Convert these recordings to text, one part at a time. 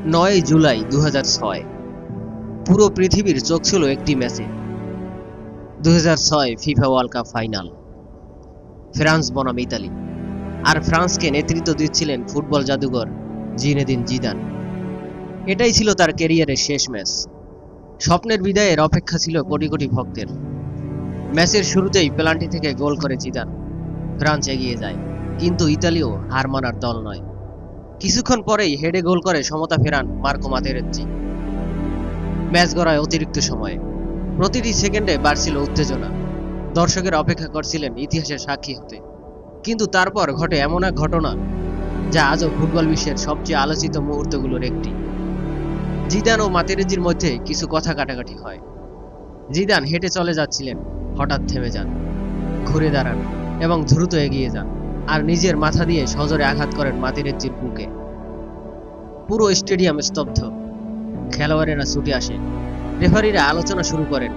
৯ জুলাই ২০০৬। পুরো পৃথিবীর চোখ ছিল একটি ম্যাচে। ২০০৬ FIFA world cup final. France বনাম ইতালি। আর ফ্রান্সকে নেতৃত্ব দিচ্ছিলেন ফুটবল জাদুঘর জিনেদিন জিদান। এটাই ছিল তার ক্যারিয়ারের শেষ ম্যাচ। স্বপ্নের বিদায়ের অপেক্ষা ছিল কোটি কোটি ভক্তের। ম্যাচের শুরুতেই পেনাল্টি থেকে গোল করে জিদান। ফ্রান্স এগিয়ে যায়, কিন্তু ইতালিও হার মানার দল নয়। কিছুক্ষণ পরেই হেডে গোল করে সমতা ফেরান মার্কো মাতেরেজ্জি। ম্যাচ গড়ায় অতিরিক্ত সময়ে। প্রতিটি সেকেন্ডে বাড়ছিল উত্তেজনা। দর্শকের অপেক্ষা করছিলেন ইতিহাসের সাক্ষী হতে। কিন্তু তারপর ঘটে এমন এক ঘটনা যা আজও ফুটবল বিশ্বের সবচেয়ে আলোচিত মুহূর্তগুলোর একটি। জিদান ও মাতেরেজ্জির মধ্যে কিছু কথা কাটাকাটি হয়। জিদান হেঁটে চলে যাচ্ছিলেন, হঠাৎ থেমে যান, ঘুরে দাঁড়ান এবং দ্রুত এগিয়ে যান, আর নিজের মাথা দিয়ে সজোরে আঘাত করেন মাতেরেজ্জির বুকে। পুরো স্টেডিয়াম স্তব্ধ। খেলোয়াড়েরা ছুটে আসে, রেফারিরা আলোচনা শুরু করেন।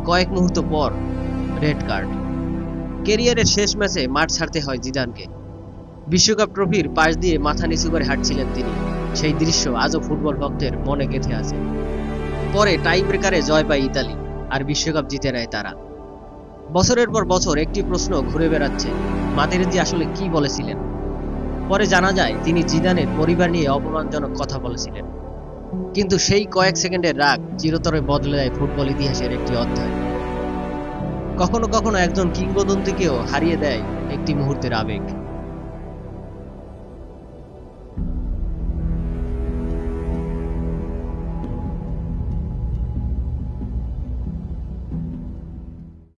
কয়েক মুহূর্ত পর রেড কার্ড। ক্যারিয়ারের শেষ ম্যাচে মাঠ ছাড়তে হয় জিদানকে। বিশ্বকাপ ট্রফির পাশ দিয়ে মাথা নিচু করে হাঁটছিলেন তিনি। সেই দৃশ্য আজও ফুটবল ভক্তের মনে গেঁথে আছে। পরে টাই ব্রেকারে জয় পায় ইতালি, আর বিশ্বকাপ জিতে নেয় তারা। বছরের পর বছর একটি প্রশ্ন ঘুরে বেড়াচ্ছে, মাতেরেজ্জি আসলে কি বলেছিলেন। পরে জানা যায় তিনি জিদানের পরিবার নিয়ে অপমানজনক কথা বলেছিলেন। কিন্তু সেই কয়েক সেকেন্ডের রাগ চিরতরে বদলে দেয় ফুটবল ইতিহাসের একটি অধ্যায়। কখনো কখনো একজন কিংবদন্তিকেও হারিয়ে দেয় একটি মুহূর্তের আবেগ।